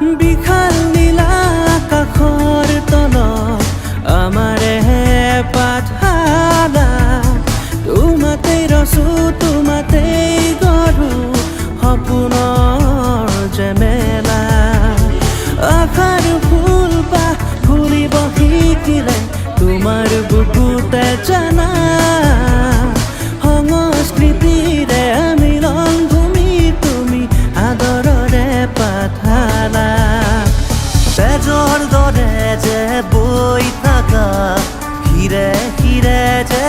বিশাল নীলা আকাশৰ তলত আমাৰে পাঠশালা তোমাতেই ৰচো তোমাতেই গঢ়ো সপোনৰ জেমেলা আশাৰ ফুলপাহ ফুলিব শিকিলে তোমাৰ বুকুতে জানা সংস্কৃতিৰে মিলন ভূমি তুমি আদৰৰে পাঠশালা তেজৰ দৰে যে বৈ থাকা হিৰে হিৰে যে